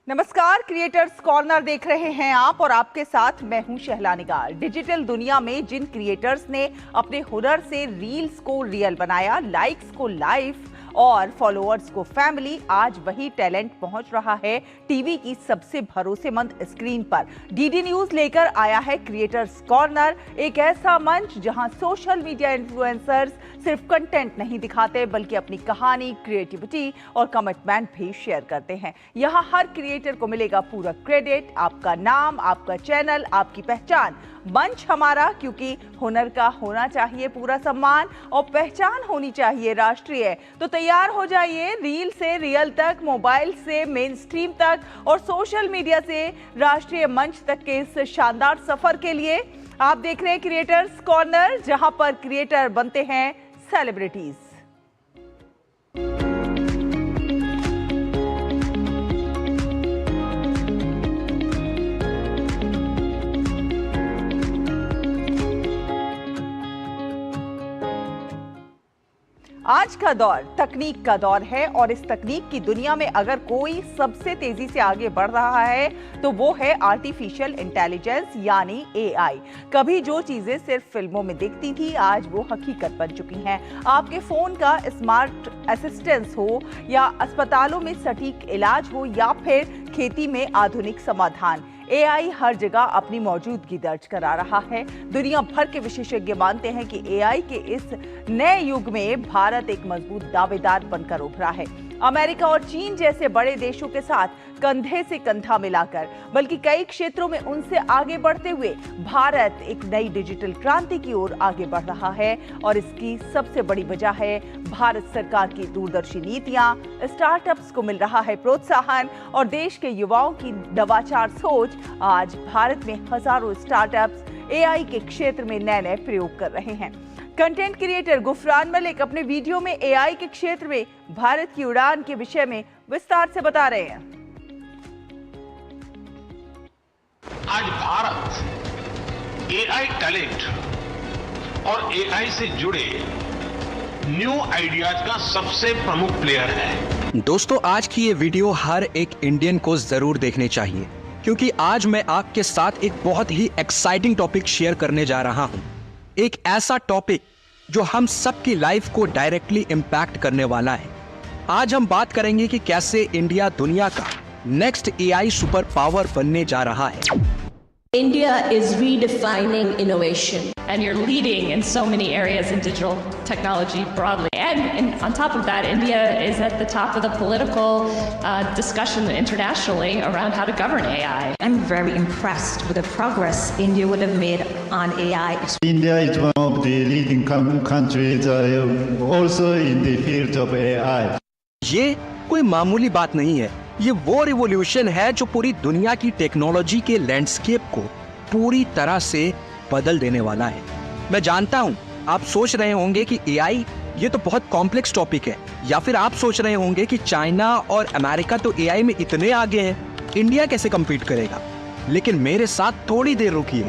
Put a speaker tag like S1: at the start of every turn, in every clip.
S1: नमस्कार, creators corner देख रहे हैं आप और आपके साथ मैं हूं शहला निगार। डिजिटल दुनिया में जिन क्रिएटर्स ने अपने हुनर से रील्स को रियल बनाया, लाइक्स को लाइफ और फॉलोअर्स को फैमिली, आज वही टैलेंट पहुंच रहा है टीवी की सबसे भरोसेमंद स्क्रीन पर। डीडी न्यूज लेकर आया है क्रिएटर्स कॉर्नर, एक ऐसा मंच जहां सोशल मीडिया इन्फ्लुएंसर्स सिर्फ कंटेंट नहीं दिखाते बल्कि अपनी कहानी, क्रिएटिविटी और कमिटमेंट भी शेयर करते हैं। यहां हर क्रिएटर को मिलेगा पूरा क्रेडिट, आपका नाम, आपका चैनल, आपकी पहचान। मंच हमारा, क्योंकि हुनर का होना चाहिए पूरा सम्मान और पहचान होनी चाहिए राष्ट्रीय। तो तैयार हो जाइए रील से रियल तक, मोबाइल से मेन स्ट्रीम तक और सोशल मीडिया से राष्ट्रीय मंच तक के इस शानदार सफर के लिए। आप देख रहे हैं क्रिएटर्स कॉर्नर, जहां पर क्रिएटर बनते हैं सेलिब्रिटीज। आज का दौर तकनीक का दौर है और इस तकनीक की दुनिया में अगर कोई सबसे तेजी से आगे बढ़ रहा है तो वो है आर्टिफिशियल इंटेलिजेंस यानी एआई। कभी जो चीजें सिर्फ फिल्मों में दिखती थी, आज वो हकीकत बन चुकी हैं। आपके फोन का स्मार्ट असिस्टेंस हो या अस्पतालों में सटीक इलाज हो या फिर खेती में आधुनिक समाधान, एआई हर जगह अपनी मौजूदगी दर्ज करा रहा है। दुनिया भर के विशेषज्ञ मानते हैं कि एआई के इस नए युग में भारत एक मजबूत दावेदार बनकर उभरा है। अमेरिका और चीन जैसे बड़े देशों के साथ कंधे से कंधा मिलाकर, बल्कि कई क्षेत्रों में उनसे आगे बढ़ते हुए भारत एक नई डिजिटल क्रांति की ओर आगे बढ़ रहा है। और इसकी सबसे बड़ी वजह है भारत सरकार की दूरदर्शी नीतियां, स्टार्टअप्स को मिल रहा है प्रोत्साहन और देश के युवाओं की नवाचार सोच। आज भारत में हजारों स्टार्टअप्स एआई के क्षेत्र में नए नए प्रयोग कर रहे हैं। कंटेंट क्रिएटर गुफरान मलिक अपने वीडियो में एआई के क्षेत्र में भारत की उड़ान के विषय में विस्तार से बता रहे हैं।
S2: आज भारत एआई टैलेंट और एआई से जुड़े न्यू आइडियाज का सबसे प्रमुख प्लेयर है।
S3: दोस्तों, आज की ये वीडियो हर एक इंडियन को जरूर देखनी चाहिए, क्योंकि आज मैं आपके साथ एक बहुत ही एक्साइटिंग टॉपिक शेयर करने जा रहा हूं। एक ऐसा टॉपिक जो हम सबकी लाइफ को डायरेक्टली इम्पैक्ट करने वाला है। आज हम बात करेंगे कि कैसे इंडिया दुनिया का नेक्स्ट एआई सुपर पावर बनने जा रहा है।
S4: India is redefining innovation.
S5: And you're leading in so many areas in digital technology broadly. And on top of that, India is at the top of the political discussion internationally around how to govern AI.
S6: I'm very impressed with the progress India would have made on AI.
S7: India is one of the leading countries also in the field of AI.
S3: ये कोई मामूली बात नहीं है। ये वो revolution है जो पूरी दुनिया की टेक्नोलॉजी के लैंडस्केप को पूरी तरह से बदल देने वाला है। मैं जानता हूँ आप सोच रहे होंगे कि एआई ये तो बहुत कॉम्प्लेक्स टॉपिक है, या फिर आप सोच रहे होंगे कि चाइना और अमेरिका तो एआई में इतने आगे हैं, इंडिया कैसे कम्पीट करेगा। लेकिन मेरे साथ थोड़ी देर रुकिए,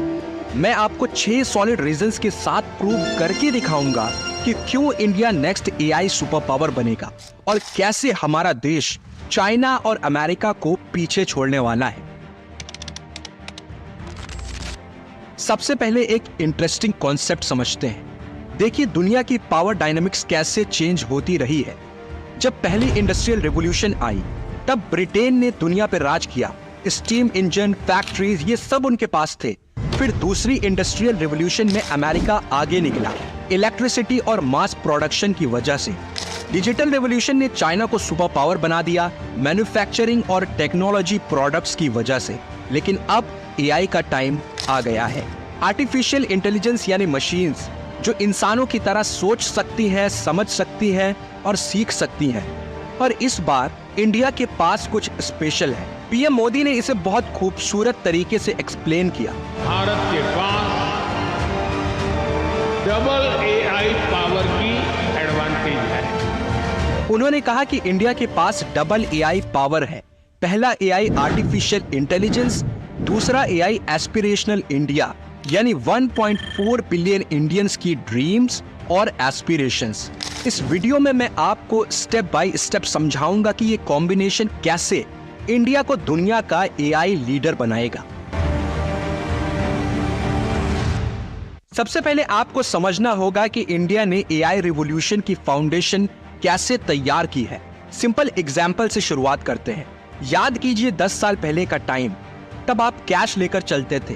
S3: मैं आपको 6 सॉलिड रीजंस के साथ प्रूव करके दिखाऊंगा कि क्यों India next AI super power बनेगा और कैसे हमारा देश चाइना और अमेरिका को पीछे छोड़ने वाला है। सबसे पहले एक इंटरेस्टिंग कॉन्सेप्ट समझते हैं। देखिए दुनिया की पावर डायनामिक्स कैसे चेंज होती रही है। जब पहली इंडस्ट्रियल रिवॉल्यूशन आई तब ब्रिटेन ने दुनिया पर राज किया। स्टीम इंजन, फैक्ट्रीज, ये सब उनके पास थे। फिर दूसरी इंडस्ट्रियल रिवॉल्यूशन में अमेरिका आगे निकला, इलेक्ट्रिसिटी और मास प्रोडक्शन की वजह से। डिजिटल रिवॉल्यूशन ने चाइना को सुपर पावर बना दिया, मैन्युफैक्चरिंग और टेक्नोलॉजी प्रोडक्ट्स की वजह से। लेकिन अब एआई का टाइम आ गया है। आर्टिफिशियल इंटेलिजेंस यानी मशीन्स जो इंसानों की तरह सोच सकती हैं, समझ सकती हैं और सीख सकती हैं। और इस बार इंडिया के पास कुछ स्पेशल है। पीएम मोदी ने इसे बहुत खूबसूरत तरीके से एक्सप्लेन किया।
S2: भारत के पास डबल एआई पावर की एडवांटेज है।
S3: उन्होंने कहा कि इंडिया के पास डबल एआई पावर है। पहला एआई आर्टिफिशियल इंटेलिजेंस, दूसरा एआई एस्पिरेशनल इंडिया यानी 1.4 बिलियन इंडियंस की ड्रीम्स और एस्पिरेशंस। इस वीडियो में मैं आपको स्टेप बाय स्टेप समझाऊंगा कि ये कॉम्बिनेशन कैसे इंडिया को दुनिया का एआई लीडर बनाएगा। सबसे पहले आपको समझना होगा कि इंडिया ने एआई रिवॉल्यूशन की फाउंडेशन कैसे तैयार की है। सिंपल एग्जाम्पल से शुरुआत करते हैं। याद कीजिए 10 साल पहले का टाइम। तब आप कैश लेकर चलते थे,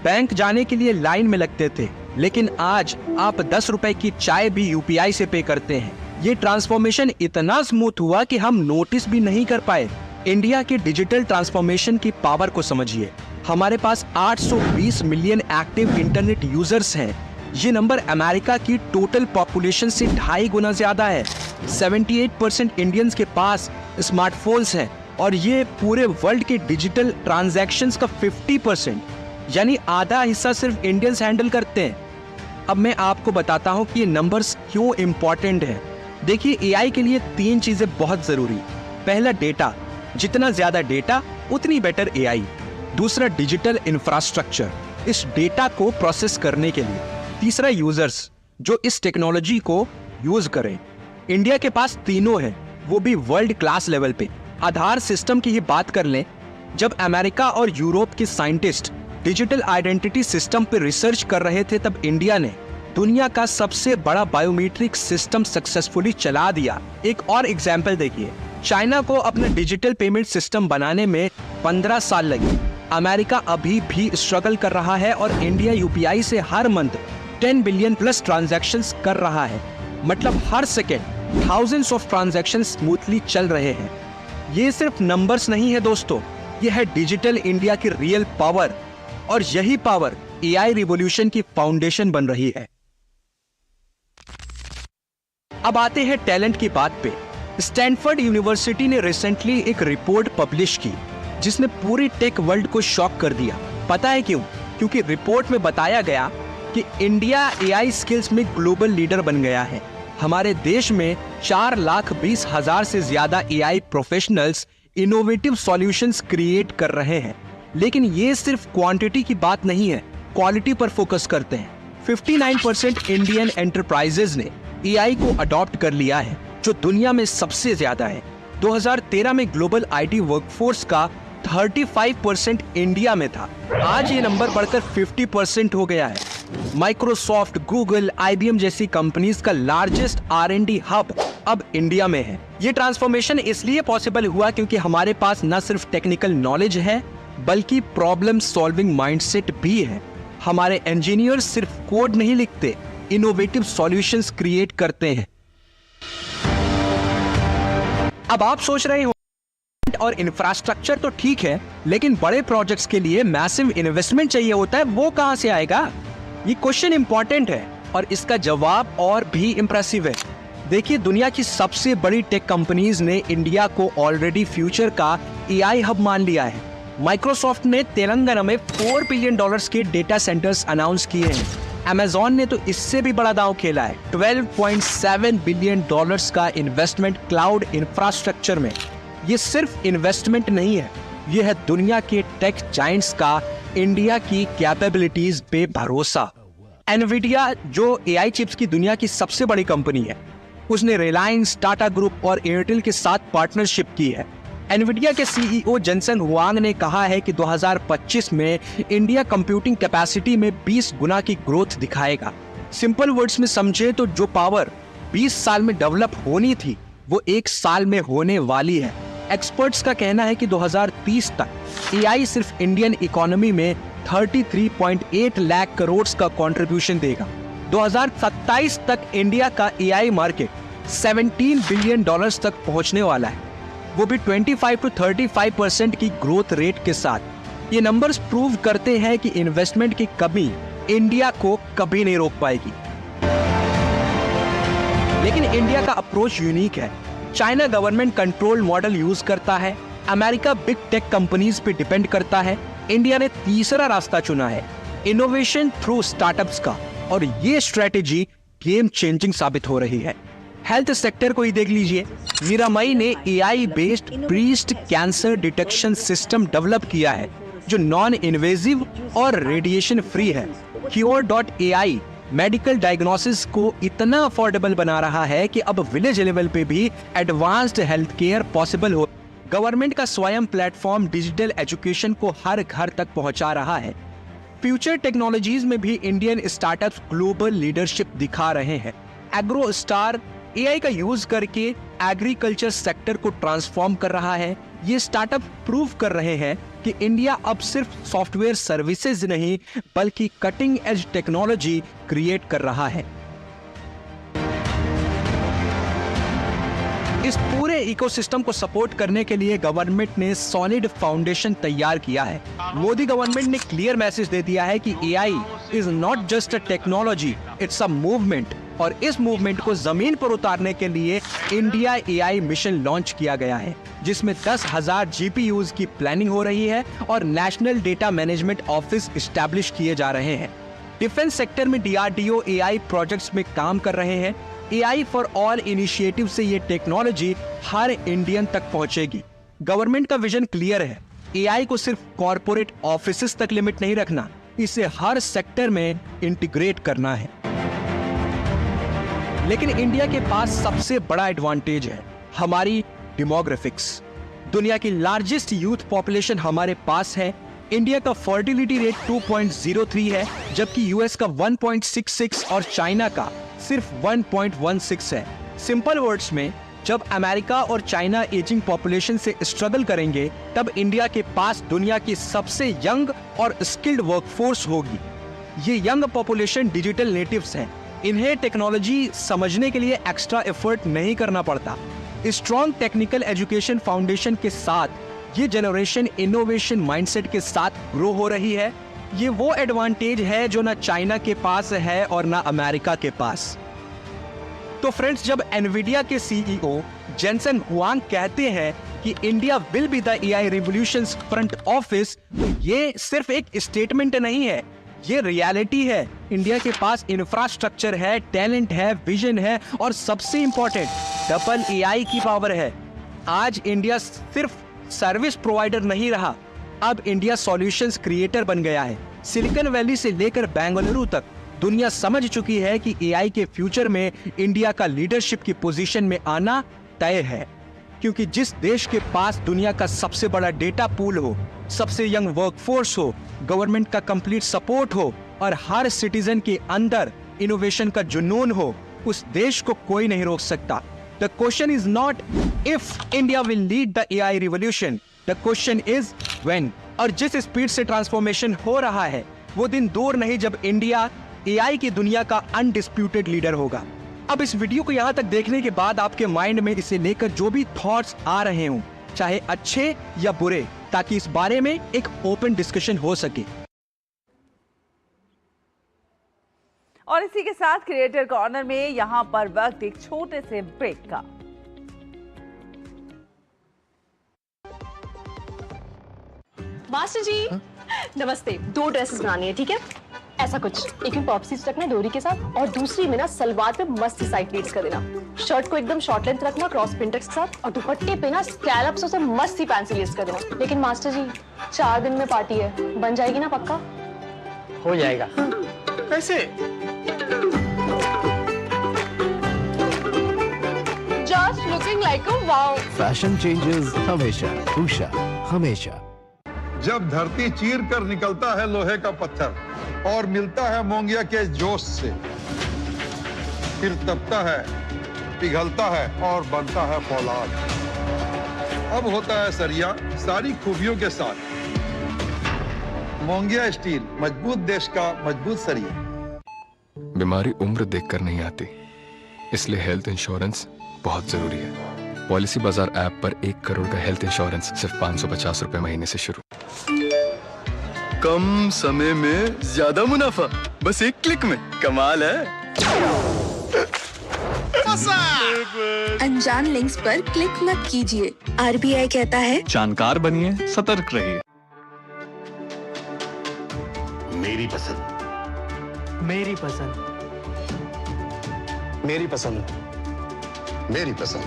S3: बैंक जाने के लिए लाइन में लगते थे, लेकिन आज आप 10 रुपए की चाय भी यूपीआई से पे करते हैं। ये ट्रांसफॉर्मेशन इतना स्मूथ हुआ कि हम नोटिस भी नहीं कर पाए। इंडिया के डिजिटल ट्रांसफॉर्मेशन की पावर को समझिए। हमारे पास 820 मिलियन एक्टिव इंटरनेट यूजर्स हैं। ये नंबर अमेरिका की टोटल पॉपुलेशन से 2.5 गुना ज्यादा है। 78% इंडियंस के पास स्मार्टफोन्स हैं और ये पूरे वर्ल्ड के डिजिटल ट्रांजैक्शंस का 50%, यानी आधा हिस्सा सिर्फ इंडियंस हैंडल करते हैं। अब मैं आपको बताता हूँ कि ये नंबर्स क्यों इंपॉर्टेंट है। देखिए, एआई के लिए 3 चीजें बहुत जरूरी। पहला, डेटा। जितना ज्यादा डेटा उतनी बेटर एआई। दूसरा, डिजिटल इंफ्रास्ट्रक्चर, इस डेटा को प्रोसेस करने के लिए। तीसरा, यूजर्स, जो इस टेक्नोलॉजी को यूज करें। इंडिया के पास तीनों है, वो भी वर्ल्ड क्लास लेवल पे। आधार सिस्टम की ही बात कर लें, जब अमेरिका और यूरोप के साइंटिस्ट डिजिटल आइडेंटिटी सिस्टम पर रिसर्च कर रहे थे, तब इंडिया ने दुनिया का सबसे बड़ा बायोमेट्रिक सिस्टम सक्सेसफुली चला दिया। एक और एग्जाम्पल देखिए, चाइना को अपना डिजिटल पेमेंट सिस्टम बनाने में 15 साल लगे। अमेरिका अभी भी स्ट्रगल कर रहा है और इंडिया यूपीआई से हर मंथ 10 बिलियन प्लस ट्रांजैक्शंस कर रहा है। मतलब हर second thousands of transactions smoothly चल रहे हैं। ये सिर्फ नंबर्स नहीं है दोस्तों, ये है डिजिटल इंडिया की रियल पावर, और यही पावर एआई रिवॉल्यूशन की फाउंडेशन बन रही है। अब आते हैं टैलेंट की बात पे। स्टैनफोर्ड यूनिवर्सिटी ने रिसेंटली एक रिपोर्ट पब्लिश की जिसने पूरी टेक वर्ल्ड को शॉक कर दिया। पता है क्यों? क्योंकि रिपोर्ट में बताया गया कि इंडिया एआई स्किल्स में ग्लोबल लीडर बन गया है। हमारे देश में 4,20,000 से ज्यादा AI professionals innovative solutions create कर रहे हैं। लेकिन ये सिर्फ क्वांटिटी की बात नहीं है, क्वालिटी पर फोकस करते हैं। 59% इंडियन एंटरप्राइजेज ने एआई को अडॉप्ट कर लिया है, जो दुनिया में सबसे ज्यादा है। 2013 में ग्लोबल आईटी वर्कफोर्स का 35% इंडिया में था। आज ये नंबर बढ़कर 50% हो गया है। माइक्रोसॉफ्ट, गूगल, आईबीएम जैसी कंपनीज का लार्जेस्ट R&D हब अब इंडिया में है। ये ट्रांसफॉर्मेशन इसलिए पॉसिबल हुआ क्योंकि हमारे पास न सिर्फ टेक्निकल नॉलेज है, बल्कि प्रॉब्लम सॉल्विंग माइंडसेट भी है। हमारे इंजीनियर्स सिर्फ कोड नहीं लिखते, इनोवेटिव सॉल्यूशंस क्रिएट करते हैं। अब आप सोच रहे हो और इंफ्रास्ट्रक्चर तो ठीक है, लेकिन बड़े प्रोजेक्ट्स के लिए मैसिव इन्वेस्टमेंट चाहिए होता है, वो कहां से आएगा? ये क्वेश्चन इंपॉर्टेंट है और इसका जवाब और भी इंप्रेसिव है। देखिए, दुनिया की सबसे बड़ी टेक कंपनीज ने इंडिया को ऑलरेडी फ्यूचर का एआई हब मान लिया है। माइक्रोसॉफ्ट ने तेलंगाना में $4 बिलियन के डेटा सेंटर्स अनाउंस किए हैं। अमेजॉन ने तो इससे भी बड़ा दांव खेला है, $12.7 बिलियन का इन्वेस्टमेंट क्लाउड इंफ्रास्ट्रक्चर में। ये सिर्फ इन्वेस्टमेंट नहीं है, ये है दुनिया के टेक जायंट्स का इंडिया की कैपेबिलिटीज पे भरोसा। एनवीडिया, जो एआई चिप्स की दुनिया की सबसे बड़ी कंपनी है, उसने रिलायंस, टाटा ग्रुप और एयरटेल के साथ पार्टनरशिप की है। एनवीडिया के सीईओ जेनसन हुआंग ने कहा है कि 2025 में इंडिया कंप्यूटिंग कैपेसिटी में 20 गुना की ग्रोथ दिखाएगा। सिंपल वर्ड्स में समझे तो जो पावर 20 साल में डेवलप होनी थी, वो 1 साल में होने वाली है। एक्सपर्ट्स का कहना है कि 2030 तक एआई सिर्फ इंडियन इकोनॉमी में 33.8 लाख करोड़ का कंट्रीब्यूशन देगा। 2027 तक इंडिया का एआई मार्केट $17 बिलियन तक पहुंचने वाला है, वो भी 25 to 35% की ग्रोथ रेट के साथ। ये नंबर्स प्रूव करते हैं कि इन्वेस्टमेंट की कमी इंडिया को कभी नहीं रोक पाएगी। लेकिन इंडिया का अप्रोच यूनिक है। China government control model use करता है, अमेरिका बिग टेक कंपनीज पे डिपेंड करता है। इंडिया ने तीसरा रास्ता चुना है, इनोवेशन थ्रू स्टार्टअप्स का, और ये स्ट्रेटेजी गेम चेंजिंग साबित हो रही है। हेल्थ सेक्टर को ही देख लीजिए, मीरामई ने AI based breast cancer detection system develop किया है, जो नॉन इन्वेजिव और रेडिएशन फ्री है। Cure.ai मेडिकल डायग्नोसिस को इतना अफोर्डेबल बना रहा है कि अब विलेज लेवल पे भी एडवांस्ड हेल्थ केयर पॉसिबल हो। गवर्नमेंट का स्वयं प्लेटफॉर्म डिजिटल एजुकेशन को हर घर तक पहुंचा रहा है। फ्यूचर टेक्नोलॉजीज में भी इंडियन स्टार्टअप्स ग्लोबल लीडरशिप दिखा रहे हैं। एग्रो स्टार एआई का यूज करके एग्रीकल्चर सेक्टर को ट्रांसफॉर्म कर रहा है। ये स्टार्टअप प्रूव कर रहे हैं कि इंडिया अब सिर्फ सॉफ्टवेयर सर्विसेज नहीं बल्कि कटिंग एज टेक्नोलॉजी क्रिएट कर रहा है। इस पूरे इकोसिस्टम को सपोर्ट करने के लिए गवर्नमेंट ने सॉलिड फाउंडेशन तैयार किया है। मोदी गवर्नमेंट ने क्लियर मैसेज दे दिया है कि AI is not just a technology, it's a movement. और इस मूवमेंट को जमीन पर उतारने के लिए इंडिया एआई मिशन लॉन्च किया गया है, जिसमें 10,000 जीपीयूज की प्लानिंग हो रही है और national data management office establish किए जा रहे हैं। डिफेंस सेक्टर में डीआरडीओ एआई प्रोजेक्ट्स में काम कर रहे हैं। एआई फॉर ऑल इनिशिएटिव से ये टेक्नोलॉजी हर इंडियन तक पहुंचेगी। गवर्नमेंट का विजन क्लियर है, एआई को सिर्फ कॉर्पोरेट ऑफिसेस तक लिमिट नहीं रखना, इसे हर सेक्टर में इंटीग्रेट करना है। लेकिन इंडिया के पास सबसे बड़ा एडवांटेज है हमारी डेमोग्राफिक्स। दुनिया की लार्जेस्ट यूथ पॉपुलेशन हमारे पास है। इंडिया का फर्टिलिटी रेट 2.03 है, जबकि यूएस का 1.66 और चाइना का सिर्फ 1.16 है। सिंपल वर्ड्स में, जब अमेरिका और चाइना एजिंग पॉपुलेशन से स्ट्रगल करेंगे, तब इंडिया के पास दुनिया की सबसे यंग और स्किल्ड वर्कफोर्स होगी। ये यंग पॉपुलेशन डिजिटल नेटिव्स हैं। इन्हें टेक्नोलॉजी समझने के लिए एक्स्ट्रा एफर्ट नहीं करना पड़ता। स्ट्रॉन्ग टेक्निकल एजुकेशन फाउंडेशन के साथ ये जनरेशन इनोवेशन माइंडसेट के साथ ग्रो हो रही है। ये वो एडवांटेज है जो ना चाइना के पास है और ना अमेरिका के पास। तो फ्रेंड्स, जब एनवीडिया के सीईओ जेनसन हुआंग कहते हैं कि India will be the AI revolutions front office, तो ये सिर्फ एक स्टेटमेंट नहीं है, ये रियलिटी है। इंडिया के पास इंफ्रास्ट्रक्चर है, टैलेंट है, विजन है और सबसे इंपॉर्टेंट डबल एआई की पावर है। आज इंडिया सिर्फ सर्विस प्रोवाइडर नहीं रहा, अब इंडिया सॉल्यूशंस क्रिएटर बन गया है। सिलिकॉन वैली से लेकर बेंगलुरु तक दुनिया समझ चुकी है कि एआई के फ्यूचर में इंडिया का लीडरशिप की पोजीशन में आना तय है, क्योंकि जिस देश के पास दुनिया का सबसे बड़ा डेटा पूल हो, सबसे यंग वर्कफोर्स हो, गवर्नमेंट का कंप्लीट सपोर्ट हो और हर सिटीजन के अंदर इनोवेशन का जुनून हो, उस देश को कोई नहीं रोक सकता। The question is not if India will lead the AI revolution. The question is when. और जिस स्पीड से ट्रांसफॉर्मेशन हो रहा है, वो दिन दूर नहीं जब इंडिया एआई की दुनिया का अनडिस्प्यूटेड लीडर होगा। अब इस वीडियो को यहाँ तक देखने के बाद आपके माइंड में इसे लेकर जो भी थॉट्स आ रहे हों, चाहे अच्छे या बुरे, ताकि इस बारे में एक ओपन डिस्कशन हो सके।
S1: और इसी के साथ क्रिएटर कॉर्नर में यहां पर वक्त एक छोटे से ब्रेक का।
S8: मास्टर जी नमस्ते। 2 ड्रेसेस बनानी है, ठीक है? ऐसा कुछ, एक में पॉप्सीज रखना डोरी के साथ और दूसरी में ना सलवार पे मस्त साइड प्लीट्स कर देना। शर्ट को एकदम शॉर्ट लेंथ रखना क्रॉस प्रिंटेक्स के साथ और दुपट्टे पे ना स्कैलप्स से मस्त सी फैंसी लेस कर देना। लेकिन मास्टर जी 4 दिन में पार्टी है, बन जाएगी ना पक्का?
S9: हो जाएगा। कैसे?
S8: Just looking like a wow.
S10: Fashion changes हमेशा, उषा हमेशा।
S11: जब धरती चीर कर निकलता है लोहे का पत्थर और मिलता है मोंगिया के जोश से, फिर तपता है, पिघलता है और बनता है फौलाद। अब होता है सरिया सारी खूबियों के साथ। मोंगिया स्टील, मजबूत देश का मजबूत सरिया।
S12: बीमारी उम्र देखकर नहीं आती, इसलिए हेल्थ इंश्योरेंस बहुत जरूरी है। पॉलिसी बाजार ऐप पर 1 करोड़ का हेल्थ इंश्योरेंस सिर्फ 550 रुपए महीने से शुरू।
S13: कम समय में ज्यादा मुनाफा, बस 1 क्लिक में। कमाल है।
S14: अनजान लिंक्स पर क्लिक मत कीजिए। आरबीआई कहता है
S13: जानकार बनिए, सतर्क रहिए।
S15: मेरी पसंद,
S9: मेरी पसंद,
S15: मेरी पसंद, मेरी पसंद,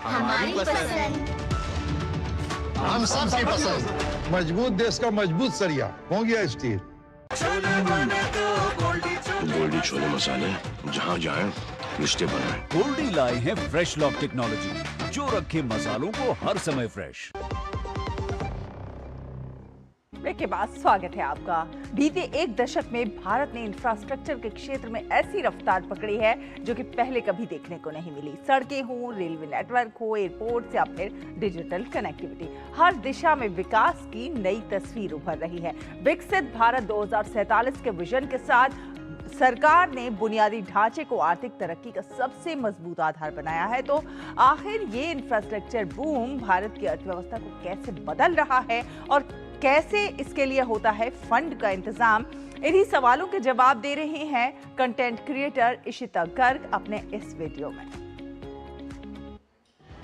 S11: हमारी पसंद, हम सबकी पसंद। मजबूत देश का मजबूत सरिया, मोंगिया स्टील।
S15: गोल्डी छोले मसाले, जहाँ जाए
S16: रिश्ते बन रहे हैं।
S17: गोल्डी लाए हैं फ्रेश लॉक टेक्नोलॉजी जो रखे मसालों को हर समय फ्रेश।
S1: ब्रेक के बाद स्वागत है आपका। बीते एक दशक में भारत ने इंफ्रास्ट्रक्चर के क्षेत्र में ऐसी रफ्तार पकड़ी है जो कि पहले कभी देखने को नहीं मिली। सड़कें हो, रेलवे नेटवर्क हो, एयरपोर्ट या फिर डिजिटल कनेक्टिविटी, हर दिशा में विकास की नई तस्वीर उभर रही है। विकसित भारत 2047 के विजन के साथ सरकार ने बुनियादी ढांचे को आर्थिक तरक्की का सबसे मजबूत आधार बनाया है। तो आखिर ये इंफ्रास्ट्रक्चर बूम भारत की अर्थव्यवस्था को कैसे बदल रहा है और कैसे इसके लिए होता है फंड का इंतजाम, इन्हीं सवालों के जवाब दे रहे हैं कंटेंट क्रिएटर इशिता गर्ग अपने इस वीडियो में।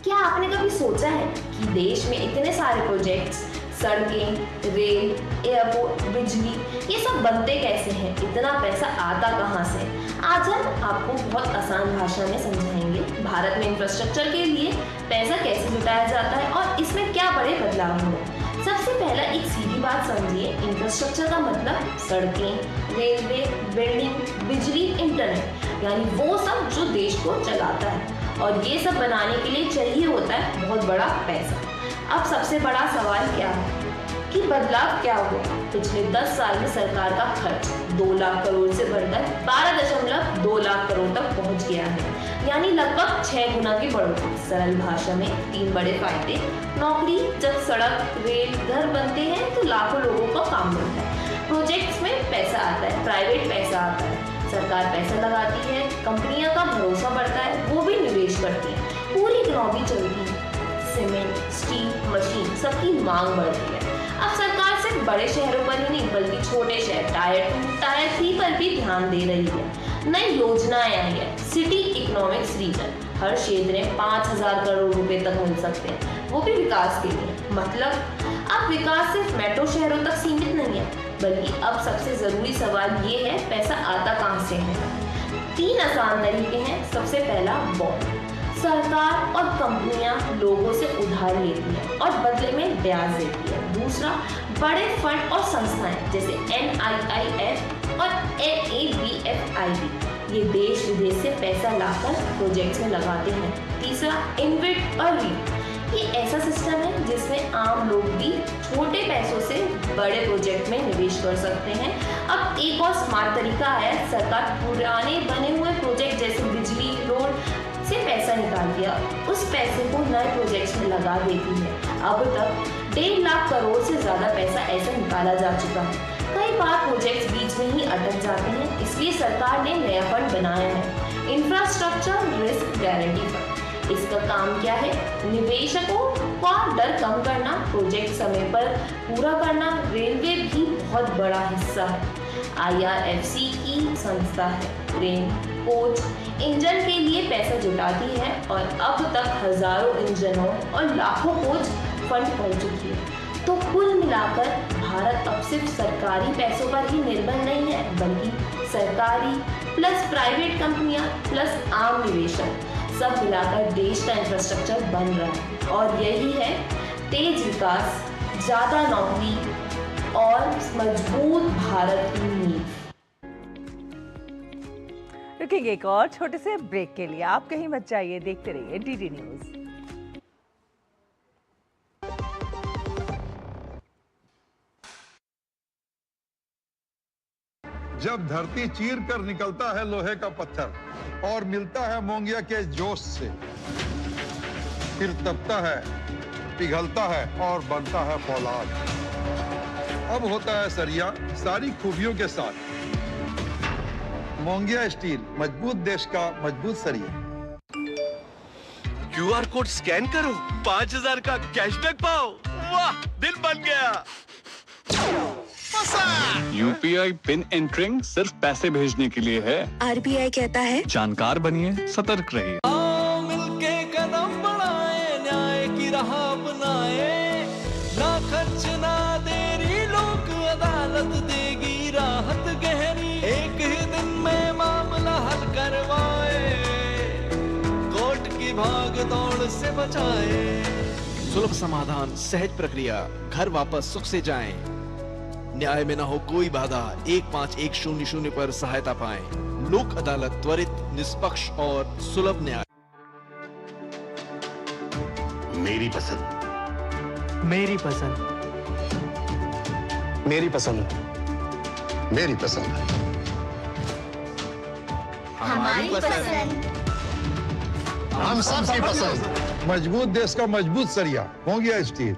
S18: क्या आपने कभी सोचा है कि देश में इतने सारे प्रोजेक्ट्स, सड़कें, रेल, एयरपोर्ट, बिजली, ये सब बनते कैसे हैं? इतना पैसा आता कहाँ से? आज हम आपको बहुत आसान भाषा में समझाएंगे भारत में इंफ्रास्ट्रक्चर के लिए पैसा कैसे जुटाया जाता है और इसमें क्या बड़े बदलाव हुए। सबसे पहला एक सीधी बात समझिए, इंफ्रास्ट्रक्चर का मतलब सड़कें, रेलवे, बिल्डिंग, बिजली, इंटरनेट, यानी वो सब जो देश को चलाता है। और ये सब बनाने के लिए चाहिए होता है बहुत बड़ा पैसा। अब सबसे बड़ा सवाल क्या है कि बदलाव क्या हुआ? पिछले 10 साल में सरकार का खर्च 2 लाख करोड़ से बढ़कर 12.2 लाख करोड़ तक पहुंच गया है, यानी लगभग 6 गुना की बढ़ोतरी। सरल भाषा में 3 बड़े फायदे। नौकरी, जब सड़क, रेल, घर बनते हैं तो लाखों लोगों को काम मिलता है। प्रोजेक्ट्स में पैसा आता है, प्राइवेट पैसा आता है, सरकार पैसा लगाती है, कंपनियां का भरोसा बढ़ता है, वो भी निवेश करती है, पूरी इकोनॉमी चलती है। सीमेंट, स्टील, मशीन, सबकी मांग बढ़ती है। अब सरकार सिर्फ बड़े शहरों पर ही नहीं बल्कि छोटे शहर, टायर 2, टायर 3 पर भी ध्यान दे रही है। नई योजनाएं आई है, सिटी इकोनॉमिक्स रीजन, हर क्षेत्र में 5,000 करोड़ रुपए तक मिल सकते हैं, वो भी विकास के लिए। मतलब अब विकास सिर्फ मेट्रो शहरों तक सीमित नहीं है, बल्कि अब सबसे जरूरी सवाल ये है पैसा आता कहाँ से है। 3 आसान तरीके हैं। सबसे पहला, बॉन्ड। सरकार और कंपनियां लोगों से उधार लेती है और बदले में ब्याज देती है। दूसरा, बड़े फंड और संस्थाएं जैसे NIIF और NABFID, ये देश विदेश से पैसा लाकर प्रोजेक्ट्स में लगाते हैं। तीसरा, इन्वेट और रीट, ये ऐसा सिस्टम है जिसमें आम लोग भी छोटे पैसों से बड़े प्रोजेक्ट में निवेश कर सकते हैं। अब एक और स्मार्ट तरीका आया, सरकार पुराने बने हुए प्रोजेक्ट जैसे बिजली, रोड से पैसा निकाल दिया, उस पैसे को नए प्रोजेक्ट्स में लगा देती है। अब तक 1.5 लाख करोड़ से ज्यादा पैसा ऐसा निकाला जा चुका है। कई बार प्रोजेक्ट्स बीच में ही अटक जाते हैं, इसलिए सरकार ने नया फंड बनाया है, इंफ्रास्ट्रक्चर रिस्क गारंटी फंड। इसका काम क्या है? निवेशकों का डर कम करना, प्रोजेक्ट समय पर पूरा करना। रेलवे भी बहुत बड़ा हिस्सा है, IRFC की संस्था है, ट्रेन, कोच, इंजन के लिए पैसा जुटाती है और अब तक हजारों इंजनों और लाखों कोच फंड पहुंच चुकी है। तो कुल मिलाकर भारत अब सिर्फ सरकारी पैसों पर ही निर्भर नहीं है, बल्कि सरकारी प्लस प्राइवेट कंपनियां प्लस आम निवेशक, सब मिलाकर देश का इंफ्रास्ट्रक्चर बन रहा है। और यही है तेज विकास, ज्यादा नौकरी और मजबूत भारत की नींव।
S1: रुकेंगे एक और छोटे से ब्रेक के लिए, आप कहीं मत जाइए, देखते रहिए DD न्यूज।
S11: जब धरती चीर कर निकलता है लोहे का पत्थर और मिलता है मोंगिया के जोश से, फिर तपता है, पिघलता है और बनता है फौलाद। अब होता है सरिया सारी खूबियों के साथ। मोंगिया स्टील, मजबूत देश का मजबूत सरिया।
S13: QR कोड स्कैन करो, 5,000 का कैशबैक पाओ। वाह, दिल बन गया।
S19: UPI पिन एंटरिंग सिर्फ पैसे भेजने के लिए है।
S14: RBI कहता है
S19: जानकार बनिए, सतर्क रहिए।
S20: मिलके कदम बढ़ाए, न्याय की राह अपनाए, ना खर्च ना देरी, लोक अदालत देगी राहत गहरी, एक ही दिन में मामला हल करवाए, कोर्ट की भाग दौड़ से बचाए।
S10: सुलभ समाधान, सहज प्रक्रिया, घर वापस सुख से जाएं।
S20: न्याय में न हो कोई बाधा, 151000 पर सहायता पाएं। लोक अदालत, त्वरित, निष्पक्ष और सुलभ न्याय।
S15: मेरी पसंद।
S9: मेरी पसंद।
S15: मेरी पसंद। मेरी पसंद।
S11: हमारी पसंद। हम सबकी पसंद। मजबूत देश का मजबूत सरिया होंगे स्टील।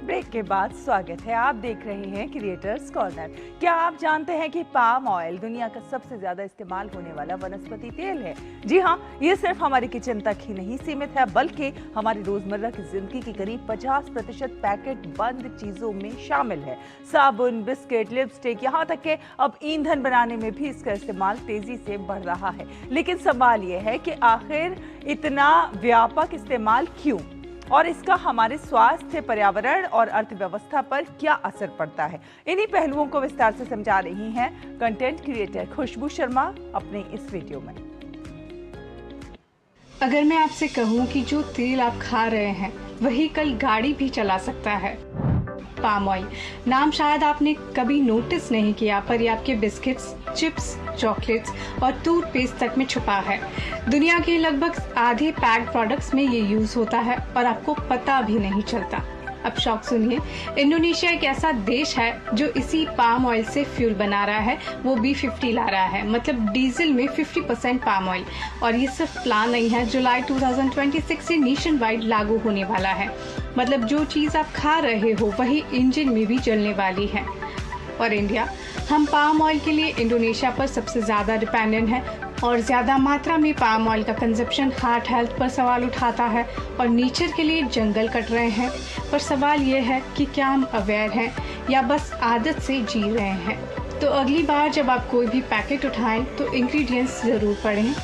S1: ब्रेक के बाद स्वागत है। आप देख रहे हैं क्रिएटर्स कॉर्नर। क्या आप जानते हैं कि पाम ऑयल दुनिया का सबसे ज्यादा इस्तेमाल होने वाला वनस्पति तेल है? जी हाँ, ये सिर्फ हमारी किचन तक ही नहीं सीमित है, बल्कि हमारी रोजमर्रा की जिंदगी की करीब 50% पैकेट बंद चीजों में शामिल है। साबुन, बिस्किट, लिपस्टिक, यहाँ तक कि अब ईंधन बनाने में भी इसका इस्तेमाल तेजी से बढ़ रहा है। लेकिन सवाल ये है कि आखिर इतना व्यापक इस्तेमाल क्यों, और इसका हमारे स्वास्थ्य, पर्यावरण और अर्थव्यवस्था पर क्या असर पड़ता है? इन्हीं पहलुओं को विस्तार से समझा रही हैं कंटेंट क्रिएटर खुशबू शर्मा अपने इस वीडियो में।
S16: अगर मैं आपसे कहूं कि जो तेल आप खा रहे हैं वही कल गाड़ी भी चला सकता है, पाम ऑयल। नाम शायद आपने कभी नोटिस नहीं किया, पर ये आपके बिस्किट्स, चिप्स, चॉकलेट्स और टूथपेस्ट तक में छुपा है। दुनिया के लगभग आधे पैक्ड प्रोडक्ट्स में ये यूज होता है और आपको पता भी नहीं चलता। अब शौक सुनिए, इंडोनेशिया एक ऐसा देश है जो इसी पाम ऑयल से फ्यूल बना रहा है, वो B50 ला रहा है, मतलब डीजल में 50% पाम ऑयल। और ये सिर्फ प्लान नहीं है, जुलाई 2026 से नेशन वाइड लागू होने वाला है। मतलब जो चीज़ आप खा रहे हो वही इंजन में भी चलने वाली है। और इंडिया, हम पाम ऑयल के लिए इंडोनेशिया पर सबसे ज़्यादा डिपेंडेंट है और ज़्यादा मात्रा में पाम ऑयल का कंजप्शन हार्ट हेल्थ पर सवाल उठाता है और नेचर के लिए जंगल कट रहे हैं। पर सवाल ये है कि क्या हम अवेयर हैं या बस आदत से जी रहे हैं? तो अगली बार जब आप कोई भी पैकेट उठाएं तो इंग्रेडिएंट्स ज़रूर पढ़ें।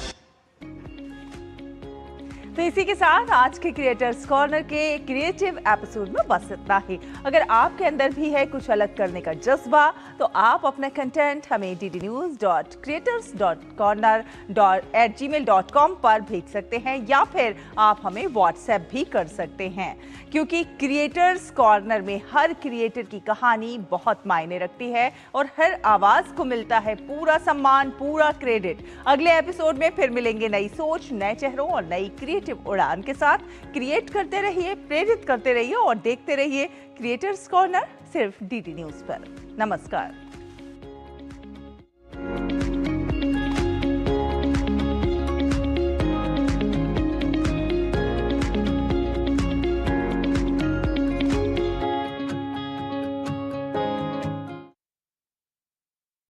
S1: तो इसी के साथ आज के क्रिएटर्स कॉर्नर के क्रिएटिव एपिसोड में बस इतना ही। अगर आपके अंदर भी है कुछ अलग करने का जज्बा, तो आप अपना कंटेंट हमें ddnews.creatorscorner@gmail.com पर भेज सकते हैं, या फिर आप हमें व्हाट्सएप भी कर सकते हैं, क्योंकि क्रिएटर्स कॉर्नर में हर क्रिएटर की कहानी बहुत मायने रखती है और हर आवाज को मिलता है पूरा सम्मान, पूरा क्रेडिट। अगले एपिसोड में फिर मिलेंगे नई सोच, नए चेहरों और नई क्रिएटिव उड़ान के साथ। क्रिएट करते रहिए, प्रेरित करते रहिए और देखते रहिए क्रिएटर्स कॉर्नर सिर्फ DD न्यूज़ पर। नमस्कार।